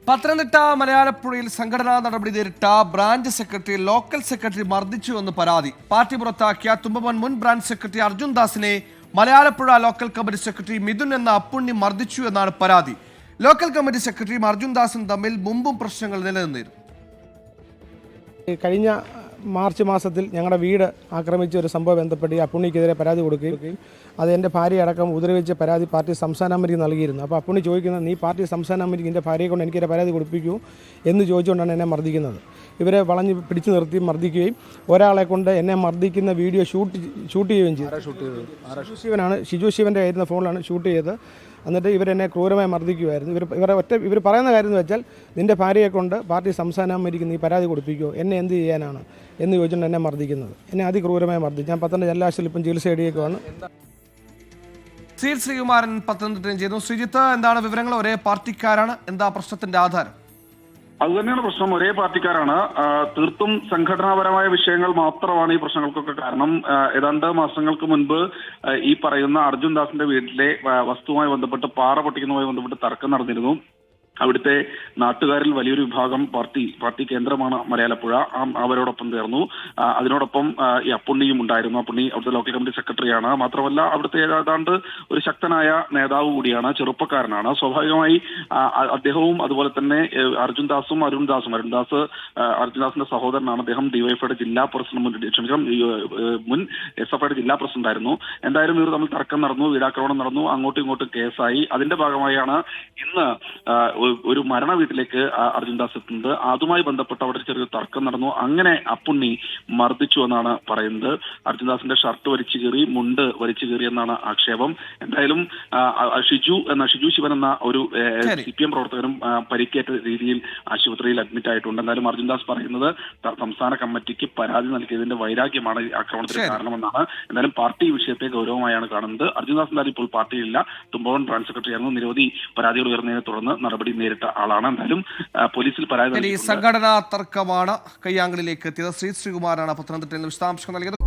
പത്തനംതിട്ട മലയാളപ്പുഴയിൽ സംഘടനാ നടപടി നേരിട്ട ബ്രാഞ്ച് സെക്രട്ടറി ലോക്കൽ സെക്രട്ടറി മർദ്ദിച്ചുവെന്ന് പരാതി. പാർട്ടി പുറത്താക്കിയ തുമ്പമൺ മുൻ ബ്രാഞ്ച് സെക്രട്ടറി അർജുൻ ദാസിനെ Malayalappuzha local committee secretary Mithun എന്ന അപ്പുണ്ണി മർദ്ദിച്ചു എന്നാണ് പരാതി. ലോക്കൽ കമ്മിറ്റി സെക്രട്ടറിയും അർജുൻ ദാസും തമ്മിൽ മുമ്പും പ്രശ്നങ്ങൾ നിലനിന്നിരുന്നു. കഴിഞ്ഞ മാർച്ച് മാസത്തിൽ ഞങ്ങളുടെ വീട് ആക്രമിച്ച ഒരു സംഭവം ബന്ധപ്പെട്ട് ഈ അപ്പുണ്ണിക്കെതിരെ പരാതി കൊടുക്കുകയും അത് എൻ്റെ ഭാര്യ അടക്കം ഉപദ്രവിച്ച പരാതി പാർട്ടി സംസ്ഥാന കമ്മിറ്റിക്ക് നൽകിയിരുന്നു. അപ്പോൾ അപ്പുണ്ണി ചോദിക്കുന്നത്, നീ പാർട്ടി സംസ്ഥാന കമ്മിറ്റിക്ക് എൻ്റെ ഭാര്യയെ കൊണ്ട് എനിക്കൊരു പരാതി കൊടുപ്പിക്കൂ എന്ന് ചോദിച്ചുകൊണ്ടാണ് എന്നെ മർദ്ദിക്കുന്നത്. ഇവരെ വളഞ്ഞ് പിടിച്ചു നിർത്തി മർദ്ദിക്കുകയും ഒരാളെ കൊണ്ട് എന്നെ മർദ്ദിക്കുന്ന വീഡിയോ ഷൂട്ട് ചെയ്യുകയും ചെയ്തു. ഷിജു ശിവൻ്റെ ആയിരുന്ന ഫോണിലാണ് ഷൂട്ട് ചെയ്തത്. എന്നിട്ട് ഇവരെന്നെ ക്രൂരമായി മർദ്ദിക്കുമായിരുന്നു. ഇവർ പറയുന്ന കാര്യം എന്ന് വെച്ചാൽ, നിൻ്റെ ഭാര്യയെ കൊണ്ട് പാർട്ടി സംസ്ഥാന കമ്മിറ്റിക്ക് നീ പരാതി കൊടുപ്പിക്കുമോ, എന്നെ എന്ത് ചെയ്യാനാണ് എന്ന് ചോദിച്ചുകൊണ്ട് എന്നെ മർദ്ദിക്കുന്നത്. എന്നെ അതിക്രൂരമായി മർദ്ദിച്ചു. ഞാൻ പത്തനംതിട്ട ജില്ലാ ആശുപത്രിയിൽ ഇപ്പം ചികിത്സ തേടിയേക്കുവാണ്. സി ശ്രീകുമാരൻ പത്തനംതിട്ടയിൽ ചെയ്യുന്നു. ശ്രീജിത്ത്, എന്താണ് വിവരങ്ങൾ? ഒരേ പാർട്ടിക്കാരാണ്, എന്താ പ്രശ്നത്തിന്റെ ആധാരം? അതുതന്നെയാണ് പ്രശ്നം. ഒരേ പാർട്ടിക്കാരാണ്. തീർത്തും സംഘടനാപരമായ വിഷയങ്ങൾ മാത്രമാണ് ഈ പ്രശ്നങ്ങൾക്കൊക്കെ കാരണം. ഏതാണ്ട് മാസങ്ങൾക്ക് മുൻപ് ഈ പറയുന്ന അർജുൻ ദാസിന്റെ വീട്ടിലെ വസ്തുവുമായി ബന്ധപ്പെട്ട് പാറ പൊട്ടിക്കുന്നതുമായി ബന്ധപ്പെട്ട് തർക്കം നടന്നിരുന്നു. അവിടുത്തെ നാട്ടുകാരിൽ വലിയൊരു വിഭാഗം പാർട്ടി കേന്ദ്രമാണ് മലയാളപ്പുഴ, അവരോടൊപ്പം ചേർന്നു. അതിനോടൊപ്പം ഈ അപ്പുണ്ണിയും ഉണ്ടായിരുന്നു. അപ്പുണ്ണി അവിടുത്തെ ലോക്കൽ കമ്മിറ്റി സെക്രട്ടറിയാണ്. മാത്രമല്ല അവിടുത്തെ ഏതാണ്ട് ഒരു ശക്തനായ നേതാവ് കൂടിയാണ്, ചെറുപ്പക്കാരനാണ്. സ്വാഭാവികമായി അദ്ദേഹവും അതുപോലെ തന്നെ അർജുൻ ദാസിന്റെ സഹോദരനാണ്. അദ്ദേഹം ഡിവൈഎഫ്ഐയുടെ ജില്ലാ പ്രസിഡന്റ് മുൻ എസ്എഫ്ഐയുടെ ജില്ലാ പ്രസിഡന്റ് ആയിരുന്നു. എന്തായാലും ഇവർ തമ്മിൽ തർക്കം നടന്നു, വീടാക്രമണം നടന്നു, അങ്ങോട്ടും ഇങ്ങോട്ടും കേസായി. അതിന്റെ ഭാഗമായാണ് ഇന്ന് ഒരു മരണ വീട്ടിലേക്ക് അർജുൻ ദാസ് എത്തുന്നത്. അതുമായി ബന്ധപ്പെട്ട് അവിടെ ചെറിയൊരു തർക്കം നടന്നു. അങ്ങനെ അപ്പുണ്ണി മർദ്ദിച്ചു എന്നാണ് പറയുന്നത്. അർജുൻ ദാസിന്റെ ഷർട്ട് വലിച്ചു കീറി, മുണ്ട് വലിച്ചു കീറി എന്നാണ് ആക്ഷേപം. എന്തായാലും ഷിജു ശിവൻ എന്ന ഒരു CPM പ്രവർത്തകനും പരിക്കേറ്റ രീതിയിൽ ആശുപത്രിയിൽ അഡ്മിറ്റ് ആയിട്ടുണ്ട്. എന്തായാലും അർജുൻ ദാസ് പറയുന്നത് സംസ്ഥാന കമ്മിറ്റിക്ക് പരാതി നൽകിയതിന്റെ വൈരാഗ്യമാണ് ഈ ആക്രമണത്തിന് കാരണമെന്നാണ്. എന്തായാലും പാർട്ടി വിഷയത്തെ ഗൗരവമായാണ് കാണുന്നത്. അർജുൻ ദാസ് എന്തായാലും ഇപ്പോൾ പാർട്ടിയിലില്ല. തുമ്പമൺ ബ്രാഞ്ച് സെക്രട്ടറി ആയിരുന്നു. നിരവധി പരാതികൾ ഉയർന്നതിനെ തുടർന്ന് നടപടി നേരിട്ട ആളാണ്. എന്തായാലും പോലീസിൽ പരാതി. സംഘടനാ തർക്കമാണ് കയ്യാങ്കളിലേക്ക് എത്തിയത്. ശ്രീകുമാരാണ് പത്തനംതിട്ടയിൽ വിശദാംശങ്ങൾ നൽകിയത്.